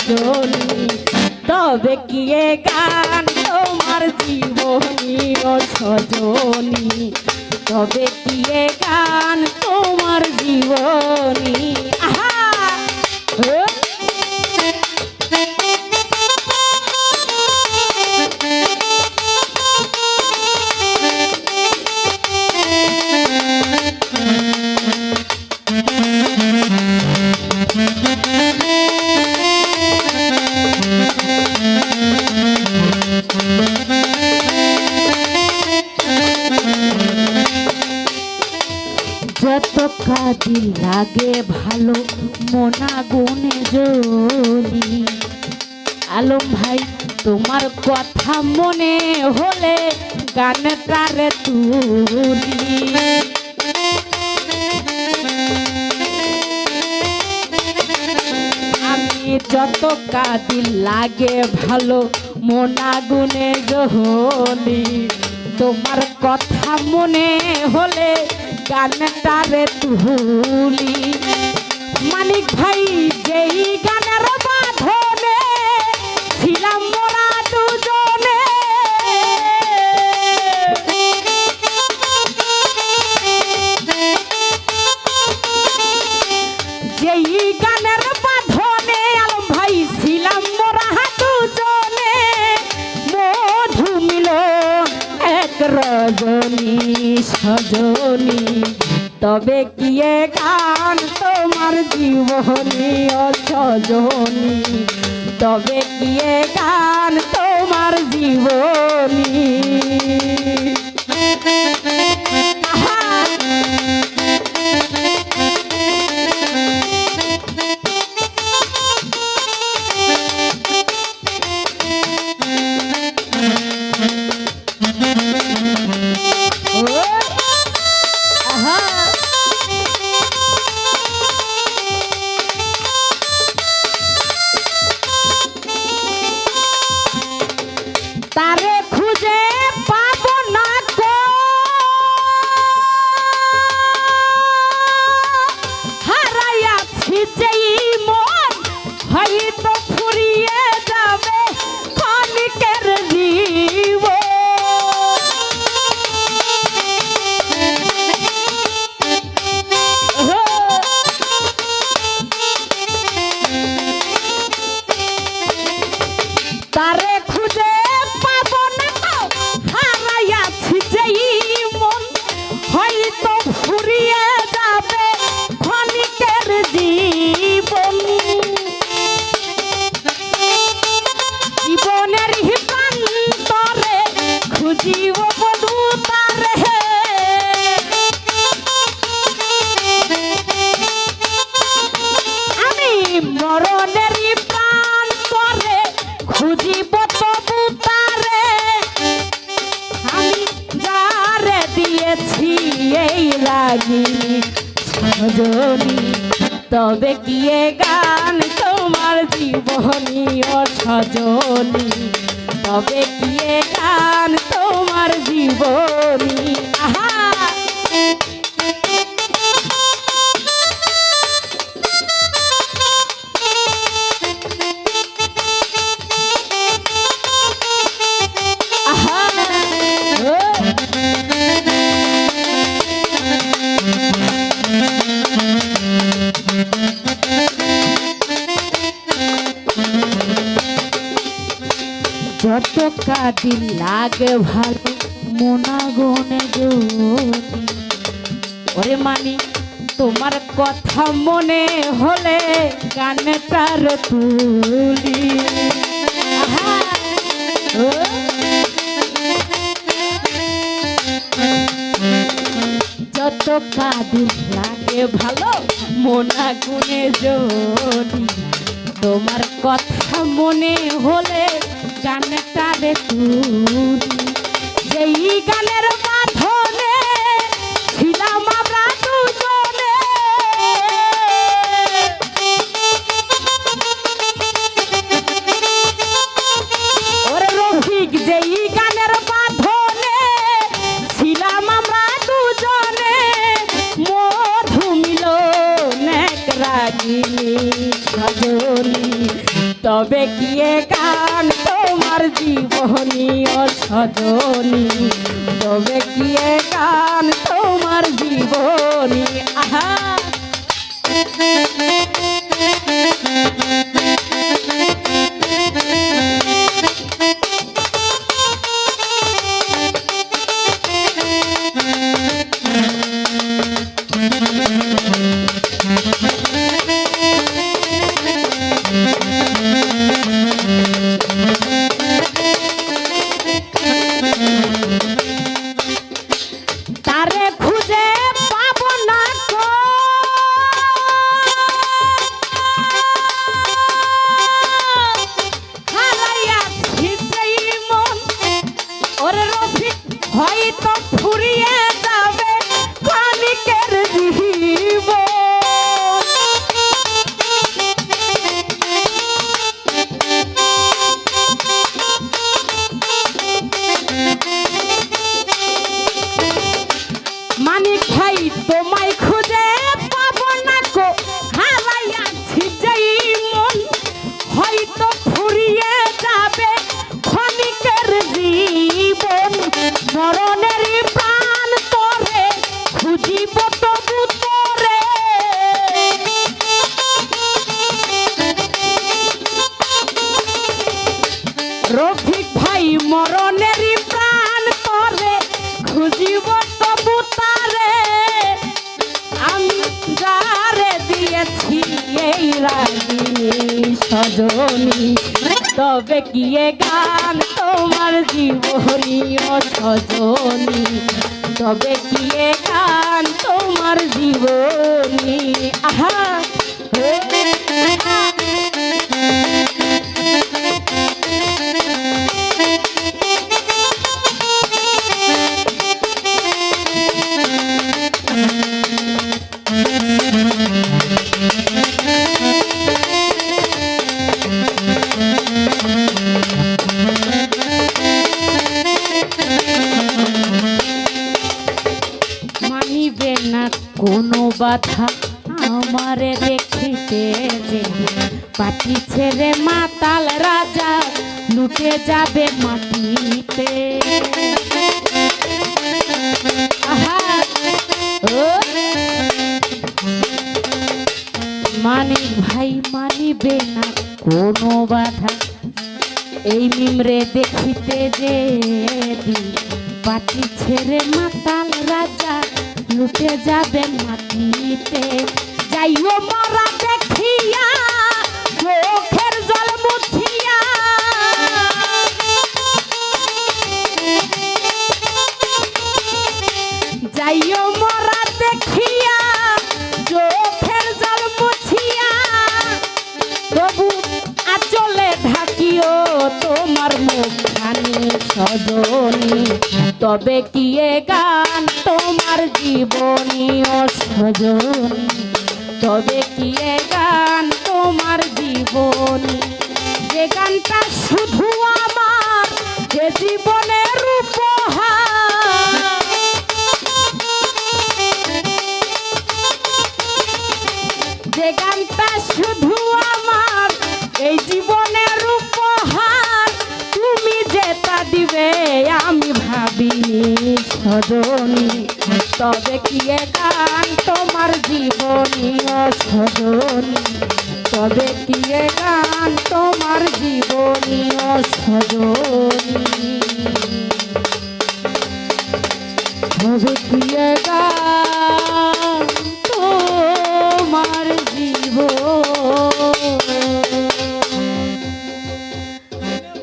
সজনী তবে কি এ গান তোমার জীবনী ও সজনী তবে কি এ গান তোমার জীবনী আহা যত কাজে লাগে ভালো মোনা গুনে জলি আলম ভাই তোমার কথা মনে হলে গানটারে তুলি আমি যত কাজে লাগে ভালো মোনা গুনে জলি তোমার কথা মনে হলে গানটারে তুলি মানিক ভাই যেই গানের বাঁধনে ছিলাম মোরা দুজনে যেই গানের বাঁধনে আলম ভাই ছিলাম মোরা দুজনে মধু মিলন এক রজনী সজনী তবে কি এ গান তোমার জীবনী ও সজনী তবে কি এ গান তোমার জীবনী তারে খুঁজে পাবো না গো হারাইয়াছি যেই মন হয়তো ফুরিয়ে যাবে ক্ষণিকের জীবন তারে খুঁজে হয়তো ফুরিয়ে যাবে ক্ষণিকের জীবন জীবনের প্রান্তরে খুঁজিব বধূ তারে আমি মরণের প্রান্তরে খুঁজিব তবু তারে আমি যারে দিয়েছি এই রাগিনী সজনী তবে কি এ গান তোমার জীবনী ও সজনী তবে কি এ গান তোমার জীবনী আহা যত কাজে লাগে ভালো মোনা গুনে জনি ওরে মানি তোমার কথা মনে হলে গানটার তুলি যত কাজে লাগে ভালো মোনা গুনে জনি তোমার কথা মনে হলে গানটারে তুলি যেই গানের বাঁধনে ছিলাম আমরা দুজনে ওরে রফিক যেই গানের বাঁধনে ছিলাম আমরা দুজনে মধু মিলন এক রাগিনী সজনী তবে কি এ গান তোমার জীবনী ও সজনী, তবে কি এ গান তোমার জীবনী। আহা তারে খুঁজে পাবো না গো, হারাইয়াছি যেই মন। ওরে রফিক হয়তো ফুরিয়ে যাবে ক্ষণিকের জীবন। মানিক ভাই তোমায় খুঁজে পাবো না গো, হারাইয়াছি যেই মন। হয়তো ফুরিয়ে যাবে ক্ষণিকের জীবন। মরণের প্রাণ তোরে খুঁজিব তবু তোরে, রফিক ভাই মরণের প্রাণ তোরে খুঁজিব তবু তারে। আমি যারে দিয়েছি এই রাগিনী সজনী, তবে কি এ গান তোমার জীবনী ও সজনী, তবে কি এ গান তোমার জীবনী। আহা মানিবে না কোনো বাধা আমারে দেখিতে যে, পাটি ছেড়ে মাতাল রাজা লুটে যাবে মাটিতে। আহা ও মানিক ভাই মানিবে না কোনো বাধা, এই মিমরে দেখিতে যে পাটি ছেড়ে মাতাল রাজা লুটে যাবে মাটিতে। যাইও মরা দেখিয়া চোখের জল মুছিয়া, যাইও মরা দেখিয়া চোখের জল মুছিয়া, তবু আঁচলে ঢাকিও তোমার মুখখানি সজনী, তবে কি এ গান তোমার জীবনী ও সজনী, তবে কি এ গান তোমার জীবনী। যে গানটা শুধু আমার যে জীবনের উপহার, যে গানটা শুধু আমার এই জীবনের উপহার, তুমি যেটা দিবে আমি ভাবিনি সজনী, তবে কি এ গান তোমার জীবনী ও সজনী, তবে কি এ গান তোমার জীবনী ও সজনী, তবে কি এ গান